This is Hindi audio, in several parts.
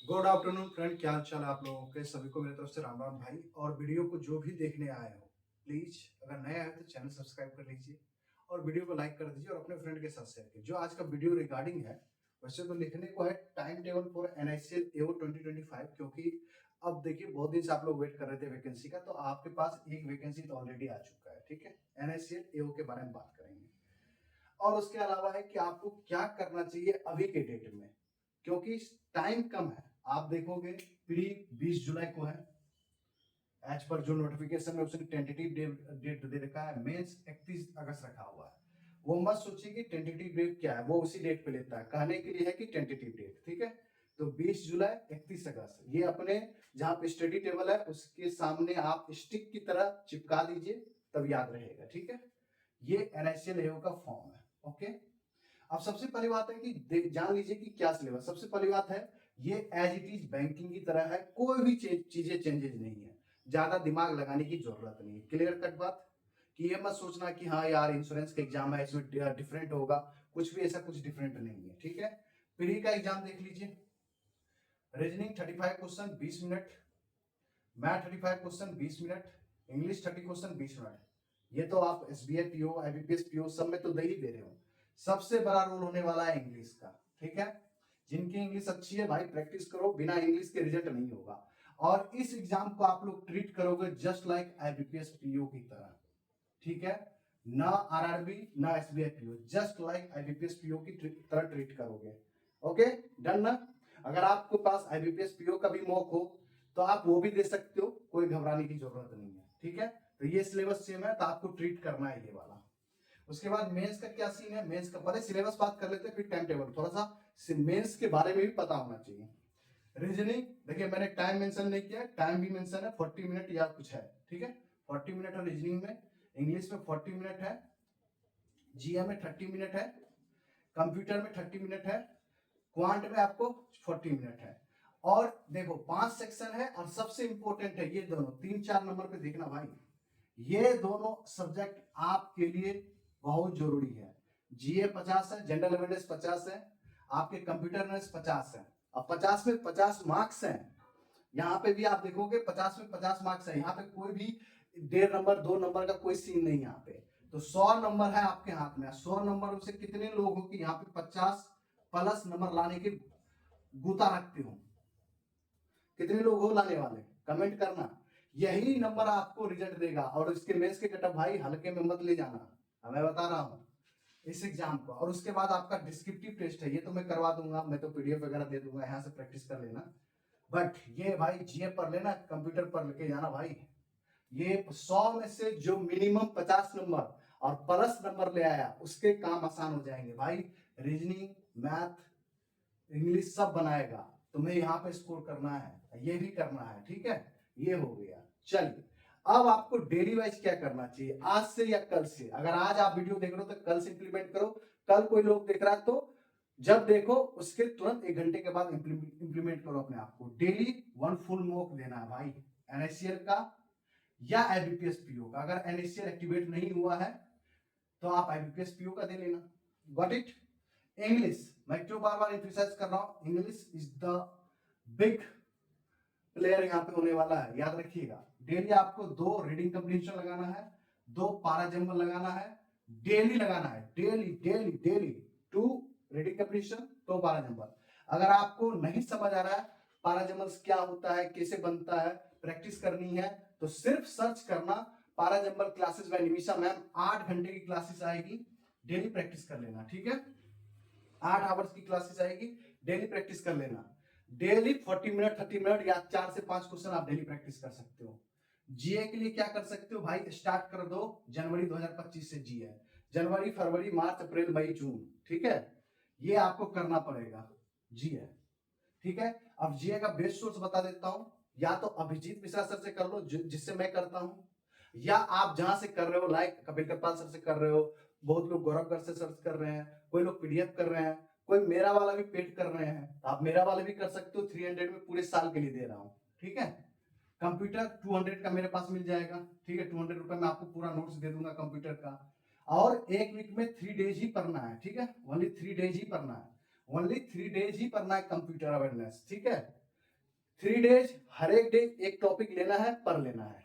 गुड आफ्टरनून फ्रेंड, क्या हाल चाल है आप लोगों के? सभी को मेरी तरफ से राम राम भाई। और वीडियो को जो भी देखने आए हो, प्लीज अगर नए आए तो चैनल सब्सक्राइब कर लीजिए और वीडियो को लाइक कर दीजिए और अपने फ्रेंड के साथ शेयर कीजिए। जो आज का वीडियो रिगार्डिंग है, वैसे तो लिखने को है टाइम टेबल फॉर एनआईसीएल एओ 2025, क्योंकि अब देखिए बहुत दिन से आप लोग वेट कर रहे थे वैकेंसी का, तो आपके पास एक वैकेंसी तो ऑलरेडी आ चुका है। ठीक है, एनआईसीएल एओ के बारे में बात करेंगे और उसके अलावा है कि आपको क्या करना चाहिए अभी के डेट में, क्योंकि टाइम कम है। आप देखोगे प्री 20 जुलाई को है, एज पर जो नोटिफिकेशन में उसने टेंटेटिव डेट दे रखा है। मेंस 31 अगस्त रखा हुआ है। वो मत सोचिए कि टेंटेटिव डेट क्या है, वो उसी डेट पे लेता है, कहने के लिए है कि टेंटेटिव डेट। ठीक है, तो 20 जुलाई 31 अगस्त ये अपने जहां पे स्टडी टेबल है उसके सामने आप स्टिक की तरह चिपका दीजिए, तब याद रहेगा। ठीक है, ये एनआईसीएल एओ का फॉर्म है। ओके, अब सबसे पहली बात है कि जान लीजिए कि क्या सिलेबस। सबसे पहली बात है, ये एज इट इज बैंकिंग की तरह है, कोई भी चीजें चेंजेस नहीं है, ज्यादा दिमाग लगाने की जरूरत नहीं है। क्लियर कट बात, कि ये मत सोचना कि हाँ यार इंश्योरेंस का एग्जाम है इसमें डिफरेंट होगा, कुछ भी ऐसा कुछ डिफरेंट नहीं है। ठीक है, प्री का एग्जाम देख लीजिए। Reasoning 35 question 20 minute, math 35 question 20 minute, English 30 question 20 minute. ये तो आप एसबीआई पीओ, आईबीपीएस पीओ सब में तो दे ही दे रहे हो। सबसे बड़ा रोल होने वाला है इंग्लिश का। ठीक है, जिनकी इंग्लिश अच्छी है भाई प्रैक्टिस करो, बिना इंग्लिश के रिजल्ट नहीं होगा। और इस एग्जाम को आप लोग ट्रीट करोगे जस्ट लाइक आईबीपीएस पीओ की तरह। ठीक है, ना आरआरबी ना SBI PO, just like IBPS PO की तरह ट्रीट करोगे। ओके, डन ना? अगर आपके पास आईबीपीएस पीओ का भी मौक हो तो आप वो भी दे सकते हो, कोई घबराने की जरूरत नहीं है। ठीक है, तो ये सिलेबस सेम है, तो आपको ट्रीट करना है ये वाला। उसके बाद मेंस का क्या सीन है? मेंस का पहले सिलेबस बात कर लेते हैं, फिर टाइम टेबल। थोड़ा सा मेंस के बारे में भी पता होना चाहिए। रीजनिंग देखिए, मैंने टाइम मेंशन नहीं किया, टाइम भी मेंशन है 40 मिनट या कुछ है। ठीक है, 40 मिनट है रीजनिंग में, इंग्लिश में 40 मिनट है, जीए में 30 मिनट है, कंप्यूटर में 30 मिनट है, क्वांट में आपको 40 मिनट है। और देखो 5 सेक्शन है और सबसे इंपॉर्टेंट है ये दोनों 3-4 नंबर पे देखना भाई, ये दोनों सब्जेक्ट आपके लिए बहुत जरूरी है। जीए 50 है, जनरल अवेयरनेस 50 है, आपके कंप्यूटर अवेयरनेस 50 है। अब 50 में 50 मार्क्स हैं। यहाँ पे भी आप देखोगे 50 में 50 मार्क्स है, यहाँ पे कोई भी 1.5 नंबर 2 नंबर का कोई सीन नहीं। यहाँ पे तो 100 नंबर है आपके हाथ में। 100 नंबर से कितने लोग हो कि यहाँ पे 50 प्लस नंबर लाने के गुता रखते हो? कितने लोग हो लाने वाले? कमेंट करना। यही नंबर आपको रिजल्ट देगा। और इसके मेंस के कटअप भाई हल्के में मत ले जाना, मैं बता रहा हूँ इस एग्जाम को। और उसके बाद आपका डिस्क्रिप्टिव टेस्ट है, ये तो मैं करवा दूंगा, मैं तो पीडीएफ वगैरह दे दूंगा, यहाँ से प्रैक्टिस कर लेना। बट ये भाई जीए पर लेना, कंप्यूटर पर लेके जाना भाई। ये 100 में से जो मिनिमम 50 नंबर और प्लस नंबर ले आया उसके काम आसान हो जाएंगे भाई। रीजनिंग, मैथ, इंग्लिश सब बनाएगा। तुम्हें यहाँ पे स्कोर करना है, ये भी करना है। ठीक है, ये हो गया। चलिए, अब आपको डेली वाइज क्या करना चाहिए, आज से या कल से? अगर आज आप वीडियो देख रहे हो तो कल से इंप्लीमेंट करो। कल कोई लोग देख रहा है तो जब देखो उसके तुरंत 1 घंटे के बाद इंप्लीमेंट करो अपने आप को। डेली 1 फुल मॉक देना है भाई, एनएससीएल का या आईबीपीएस पीओ का। अगर एनएससीएल एक्टिवेट नहीं हुआ है तो आप आईबीपीएस पीओ का दे लेना। Got it? इंग्लिश, मैं क्यों बार बार एम्फसाइज कर रहा हूं, English is the big player यहाँ पे होने वाला है, याद रखिएगा। डेली आपको 2 रीडिंग कंप्रीहेंशन लगाना है, 2 पारा जंबल लगाना है, डेली लगाना है। Daily daily daily 2 reading comprehension, 2 पारा जंबल। अगर आपको नहीं समझ आ रहा है पारा जंबल क्या होता है, कैसे बनता है, प्रैक्टिस करनी है, तो सिर्फ सर्च करना पारा jumble classes bye Nimisha ma'am. 8 घंटे की क्लासेस आएगी, डेली प्रैक्टिस कर लेना। ठीक है, 8 आवर्स की क्लासेस आएगी, डेली प्रैक्टिस कर लेना। डेली 40 मिनट 30 मिनट या 4 से 5 क्वेश्चन आप डेली प्रैक्टिस कर सकते हो। जीए के लिए क्या कर सकते हो भाई, स्टार्ट कर दो जनवरी 2025 से जीए। जनवरी, फरवरी, मार्च, अप्रैल, मई, जून। ठीक है, ये आपको करना पड़ेगा जीए। ठीक है, अब जीए का बेस्ट सोर्स बता देता हूं, या तो अभिजीत मिश्रा सर से कर लो जिससे मैं करता हूं, या आप जहां से कर रहे हो लाइक कपिल कपाल सर से कर रहे हो, बहुत लोग गौरव कर से सर्च कर रहे हैं, कोई लोग पीडीएफ कर रहे हैं, कोई मेरा वाला भी पेड कर रहे हैं, आप मेरा वाला भी कर सकते हो। 300 में पूरे साल के लिए दे रहा हूँ। ठीक है, कंप्यूटर 200 का मेरे पास मिल जाएगा। ठीक है, 200 रुपए में आपको पूरा नोट्स दे दूंगा कंप्यूटर का। और एक वीक में 3 डेज ही पढ़ना है। ठीक है, ओनली 3 डेज ही पढ़ना है, ओनली 3 डेज ही पढ़ना है कंप्यूटर अवेयरनेस। ठीक है, 3 डेज, हर एक डे एक टॉपिक लेना है, पर लेना है।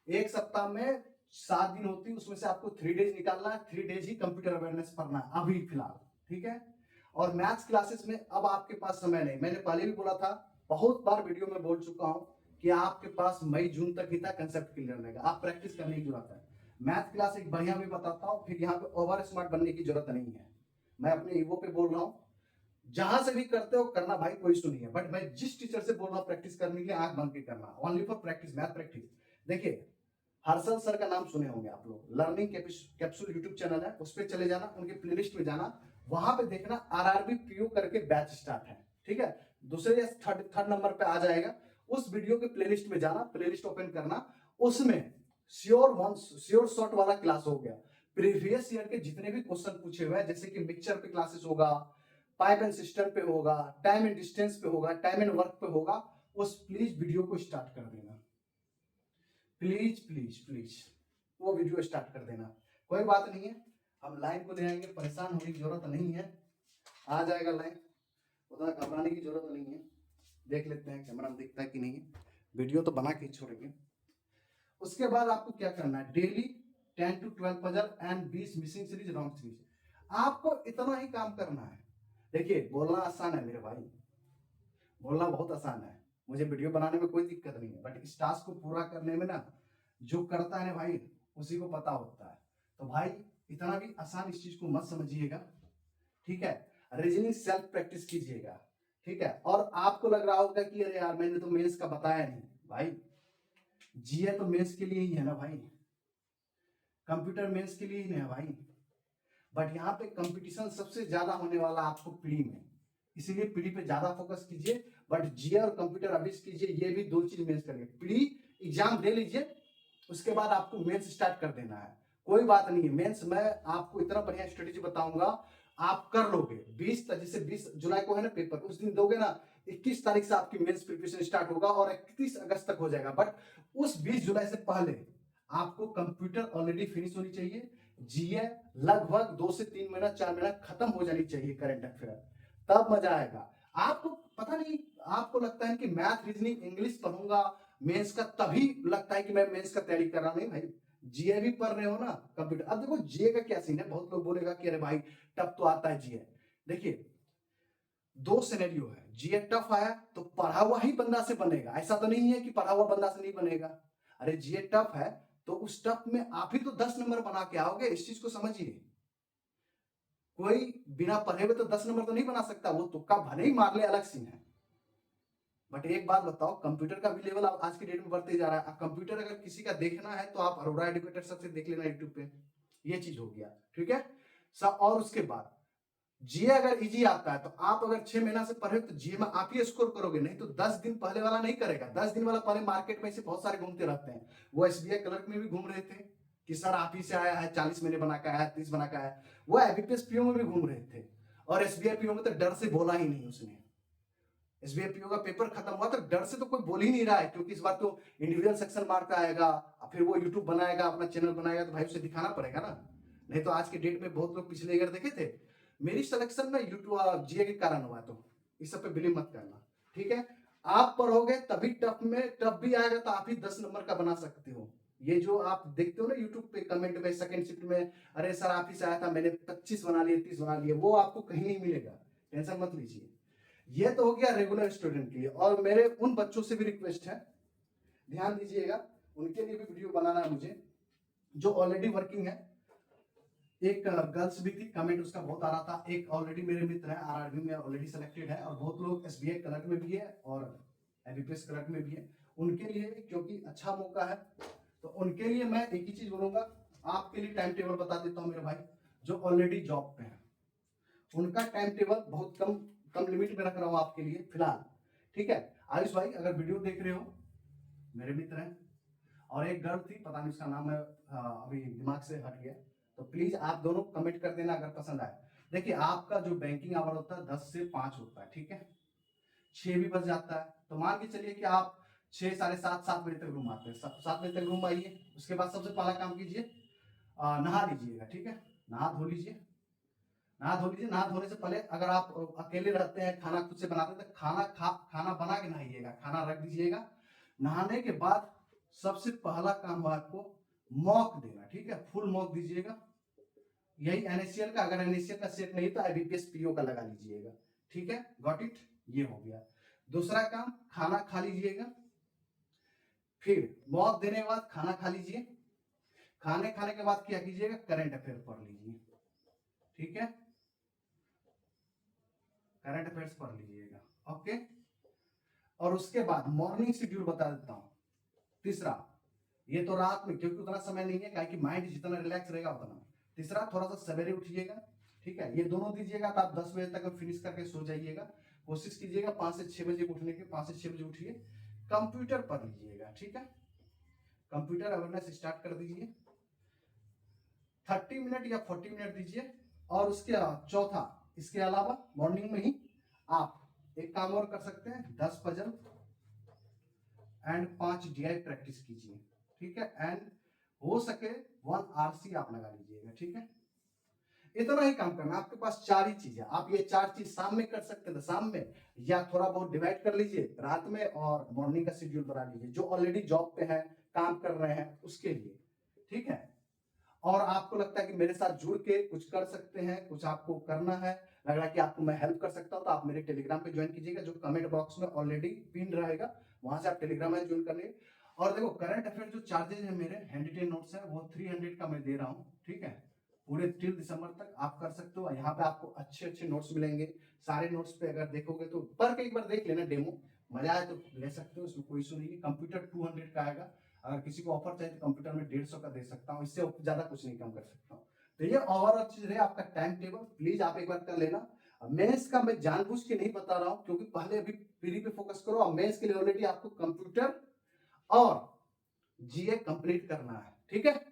एक सप्ताह में 7 दिन होती है, उसमें से आपको 3 डेज निकालना है। 3 डेज ही कंप्यूटर अवेयरनेस पढ़ना है अभी फिलहाल, ठीक है। और मैथ्स क्लासेस में अब आपके पास समय नहीं, मैंने पहले भी बोला था, बहुत बार वीडियो में बोल चुका हूं कि आपके पास मई जून तक ही था कंसेप्ट क्लियर रहेगा, आप प्रैक्टिस करने की जरूरत है। मैथ क्लास एक बढ़िया भी बताता हूँ, फिर यहाँ पे ओवर स्मार्ट बनने की जरूरत नहीं है। मैं अपने ईगो पे बोल रहा हूँ, जहां से भी करते हो करना भाई, कोई इशू नहीं है, बट मैं जिस टीचर से बोल रहा हूँ प्रैक्टिस करने के लिए, आंख बंद के करना, only for practice, math practice. देखिए हर्षल सर का नाम सुने होंगे आप लोग, लर्निंग कैप्सूल यूट्यूब चैनल है, उस पर चले जाना, उनके प्लेलिस्ट में जाना, वहां पे देखना आरआरबी पीओ करके बैच स्टार्ट है, ठीक है। दूसरे या थर्ड नंबर पे आ जाएगा, उस वीडियो के प्लेलिस्ट में जाना, प्लेलिस्ट ओपन करना, उसमें श्योर शॉर्ट वाला क्लास हो गया, प्रीवियस ईयर के जितने भी क्वेश्चन पूछे हुए हैं, जैसे कि मिक्सचर पे क्लासेस होगा, पाइप एंड सिस्टम पे होगा, टाइम एंड डिस्टेंस पे होगा, टाइम एंड वर्क पे होगा, उस प्लीज वीडियो को स्टार्ट कर देना, प्लीज प्लीज प्लीज वो वीडियो स्टार्ट कर देना। कोई बात नहीं है, हम लाइन को ले आएंगे, परेशान होने की जरूरत नहीं है, आ जाएगा लाइन, उतना घबराने की जरूरत नहीं है। देख लेते हैं कैमरा में दिखता है कि नहीं है, वीडियो तो बना के छोड़ेंगे। उसके बाद आपको क्या करना है, daily 10 to 12 puzzle and 20 missing series, wrong series, आपको इतना ही काम करना है। देखिए बोलना आसान है मेरे भाई, बोलना बहुत आसान है, मुझे वीडियो बनाने में कोई दिक्कत नहीं है, बट इस टास्क को पूरा करने में ना, जो करता है ना भाई उसी को पता होता है। तो भाई इतना भी आसान इस चीज को मत समझिएगा, ठीक है। रीजनिंग सेल्फ प्रैक्टिस कीजिएगा, ठीक है। और आपको लग रहा होगा कि अरे यार मैंने तो मेंस का बताया नहीं, भाई जीए तो मेंस के लिए ही है ना भाई, कंप्यूटर मेंस के लिए ही है भाई, बट यहाँ पे कंपटीशन सबसे ज्यादा होने वाला आपको प्री में, इसीलिए प्री पे ज्यादा फोकस कीजिए। बट जीए और कंप्यूटर अभी कीजिए, ये भी दो चीज मेंस करिए, प्री एग्जाम दे लीजिए, उसके बाद आपको मेंस स्टार्ट कर देना है। कोई बात नहीं है, मेंस मैं आपको इतना बढ़िया स्ट्रेटेजी बताऊंगा, आप कर लोगे। 20 जैसे 20 जुलाई को है ना पेपर, उस दिन दोगे ना, 21 तारीख से आपकी मेंस प्रिपरेशन स्टार्ट होगा और 31 अगस्त तक हो जाएगा। बट उस 20 जुलाई से पहले आपको कंप्यूटर ऑलरेडी फिनिश होनी चाहिए, जीए लगभग 2 से 3 महीना 4 महीना खत्म हो जानी चाहिए, करंट अफेयर, तब मजा आएगा। आपको पता नहीं, आपको लगता है कि मैथ रीजनिंग इंग्लिश पढ़ूंगा मेंस का, तभी लगता है कि मैं मेंस का तैयारी कर रहा, नहीं भाई, जीए भी पढ़ रहे हो ना कंप्यूटर। अब देखो जीए का क्या सीन है, बहुत लोग बोलेगा कि अरे भाई टफ तो आता है जीए। देखिए दो सिनेरियो है, जीए टफ आया तो पढ़ा हुआ ही बंदा से बनेगा, ऐसा तो नहीं है कि पढ़ा हुआ बंदा से नहीं बनेगा। अरे जीए टफ है तो उस टफ में आप ही तो 10 नंबर बना के आओगे, इस चीज को समझिए। कोई बिना पढ़े हुए तो 10 नंबर तो नहीं बना सकता, वो तुक्का भले ही मार ले, अलग सीन है। बट एक बात बताओ, कंप्यूटर का भी लेवल आज की डेट में बढ़ते जा रहा है। कंप्यूटर अगर किसी का देखना है तो आप अरोड़ा एजुकेटर सबसे देख लेना यूट्यूब पे, ये चीज हो गया, ठीक है सब। और उसके बाद जीए अगर इजी आता है तो आप अगर 6 महीना से पढ़े तो जीए में आप ही स्कोर करोगे, नहीं तो 10 दिन पहले वाला नहीं करेगा। 10 दिन वाला पहले मार्केट में से बहुत सारे घूमते रहते हैं, वो एसबीआई क्लर्क में भी घूम रहे थे कि सर आप ही से आया है, 40 महीने बना के आया है, 30 बना के आया है, वो एबीपीएस पीओ में भी घूम रहे थे। और एसबीआई पीओ में तो डर से बोला ही नहीं उसने, एसबीआई पीओ का पेपर खत्म हुआ तो डर से तो कोई बोल ही नहीं रहा है, क्योंकि इस बार तो इंडिविजुअल सेक्शन मार्क आएगा, फिर वो यूट्यूब बनाएगा, अपना चैनल बनाएगा, तो भाई उसे दिखाना पड़ेगा ना। नहीं तो आज के डेट में बहुत लोग पिछले ईयर देखे थे, मेरी सिलेक्शन ना यूट्यूब जीए के कारण हुआ, तो इस सब पे बिलीव मत करना, ठीक है। आप पढ़ोगे तभी टफ में, टफ भी आएगा तो आप ही 10 नंबर का बना सकते हो। ये जो आप देखते हो ना यूट्यूब पे कमेंट में, सेकंड शिफ्ट में, अरे सर आप ही से आया था, मैंने 25 बना लिए, 30 बना लिए, वो आपको कहीं नहीं मिलेगा, टेंशन मत लीजिए। ये तो हो गया रेगुलर स्टूडेंट के लिए। और मेरे उन बच्चों से भी रिक्वेस्ट है, ध्यान दीजिएगा, उनके लिए भी वीडियो बनाना है मुझे, जो ऑलरेडी वर्किंग है। एक गर्ल्स भी थी, कमेंट उसका बहुत आ रहा था, एक ऑलरेडी मेरे मित्र है आरआरबी में ऑलरेडी सेलेक्टेड है, और बहुत लोग एसबीआई क्लर्क में भी है और एबीपीएस क्लर्क में भी है, उनके लिए क्योंकि अच्छा मौका है, तो उनके लिए मैं एक ही चीज बोलूंगा, आपके लिए टाइम टेबल बता देता हूँ मेरे भाई, जो ऑलरेडी जॉब पे है उनका टाइम टेबल बहुत कम कम लिमिट में रख रहा हूँ आपके लिए फिलहाल, ठीक है। आयुष भाई अगर वीडियो देख रहे हो, मेरे मित्र हैं, और एक गर्ल थी, पता नहीं उसका नाम है अभी दिमाग से हट गया, तो प्लीज आप दोनों कमेंट कर देना अगर पसंद आए। देखिए आपका जो बैंकिंग आवर होता है 10 से 5 होता है, ठीक है, 6 भी बज जाता है, तो मान के चलिए कि आप 6, साढ़े 7, 7 बजे तक रूम आते हैं, 7 बजे तक रूम आइए, उसके बाद सबसे पहला काम कीजिए, नहा लीजिएगा, ठीक है, नहा धो लीजिए, नहा धो लीजिए। नहा धोने से पहले अगर आप अकेले रहते हैं, खाना खुद से बनाते हैं, तो खाना बना के नहाइएगा, खाना रख दीजिएगा। नहाने के बाद सबसे पहला काम है आपको मॉक देना, ठीक है, फुल मॉक दीजिएगा। यही NaCl का, अगर NaCl का सेट नहीं तो IBPS PO का लगा लीजिएगा, ठीक है, गॉट इट, ये हो गया। दूसरा काम, खाना खा लीजिएगा। फिर मॉक देने के बाद खाना खा लीजिए। खाने के बाद क्या कीजिएगा, करंट अफेयर पढ़ लीजिए, ठीक है, करंट अफेयर्स पढ़ लीजिएगा, ओके। और उसके बाद मॉर्निंग शेड्यूल बता देता हूं। तीसरा, ये तो रात में, क्योंकि उतना समय नहीं है, क्या कि माइंड जितना रिलैक्स रहेगा उतना। तीसरा, थोड़ा सा सवेरे उठिएगा, ठीक है, ये दोनों दीजिएगा तो आप 10 बजे तक फिनिश करके सो जाइएगा। कोशिश कीजिएगा 5 से 6 बजे उठने के, 5 से 6 बजे उठिए। कंप्यूटर पढ़ लीजिएगा, ठीक है, कंप्यूटर अवेयरनेस स्टार्ट कर दीजिए। 30 मिनट या 40 मिनट दीजिए। और उसके चौथा, इसके अलावा मॉर्निंग में ही आप एक काम और कर सकते हैं, 10 पजल एंड 5 DI प्रैक्टिस कीजिए, ठीक है, एंड हो सके 1 RC आप लगा लीजिएगा, ठीक है। इतना ही काम करना, आपके पास 4 ही चीज है। आप ये 4 चीज शाम में कर सकते हैं तो शाम में, या थोड़ा बहुत डिवाइड कर लीजिए रात में, और मॉर्निंग का शेड्यूल बना लीजिए, जो ऑलरेडी जॉब पे है, काम कर रहे हैं उसके लिए, ठीक है। और आपको लगता है कि मेरे साथ जुड़ के कुछ कर सकते हैं, कुछ आपको करना है, लग रहा है कि आपको मैं हेल्प कर सकता हूं, तो आप मेरे टेलीग्राम पे ज्वाइन कीजिएगा, जो कमेंट बॉक्स में ऑलरेडी पिन रहेगा, वहां से आप टेलीग्राम में ज्वाइन कर लेंगे। और देखो, करंट अफेयर जो चार्जेस है मेरे हैंडी नोट्स है, वो 300 का मैं दे रहा हूँ, ठीक है, पूरे टिल दिसंबर तक आप कर सकते हो। यहाँ पे आपको अच्छे अच्छे नोट्स मिलेंगे। सारे नोट्स पे अगर देखोगे तो पढ़ के एक बार देख लेना डेमो, मजा आए तो ले सकते हो, इसमें कोई इशू नहीं है। कंप्यूटर 200 का आएगा, अगर किसी को ऑफर चाहिए तो कंप्यूटर में 150 का दे सकता हूँ, इससे ज्यादा कुछ नहीं कम कर सकता हूँ। तो ये ओवरऑल चीज है आपका टाइम टेबल, प्लीज आप एक बार कर लेना। मेंस का मैं जानबूझ के नहीं बता रहा हूँ, क्योंकि पहले अभी प्री पे फोकस करो, और मेंस के लिए ऑलरेडी आपको कंप्यूटर और GA कंप्लीट करना है, ठीक है।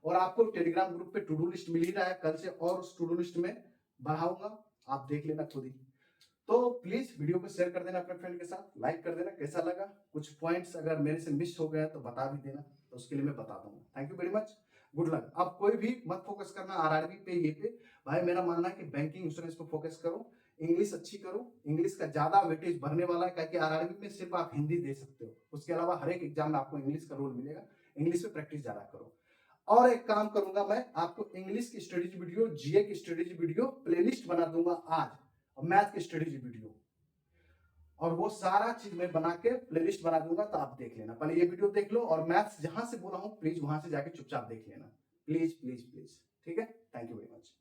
और आपको टेलीग्राम ग्रुप पे टू डू लिस्ट मिल ही रहा है, कल से और उस टू डू लिस्ट में बढ़ाऊंगा, आप देख लेना खुद ही। तो प्लीज वीडियो को शेयर कर देना अपने फ्रेंड के साथ, लाइक कर देना, कैसा लगा, कुछ पॉइंट्स अगर मेरे से मिस हो गया तो बता भी देना, तो उसके लिए मैं बता दूंगा। Thank you very much, good luck. अब कोई भी मत फोकस करना RRB पे, ये पे भाई मेरा मानना है कि बैंकिंग इंश्योरेंस पे फोकस करो, इंग्लिश अच्छी करो, इंग्लिश का ज्यादा वेटेज भरने वाला है, क्योंकि RRB में सिर्फ आप हिंदी दे सकते हो, उसके अलावा हर एक एग्जाम में आपको इंग्लिश का रोल मिलेगा, इंग्लिश पे प्रैक्टिस ज्यादा करो। और एक काम करूंगा मैं, आपको इंग्लिश की स्टडीज वीडियो, GA की स्टडीज वीडियो प्लेलिस्ट बना दूंगा आज, और मैथ की स्टडीज वीडियो, और वो सारा चीज मैं बना के प्लेलिस्ट बना दूंगा, तो आप देख लेना। पहले ये वीडियो देख लो, और मैथ्स जहां से बोला हूं प्लीज वहां से जाके चुपचाप देख लेना, प्लीज प्लीज प्लीज, ठीक है। Thank you very much.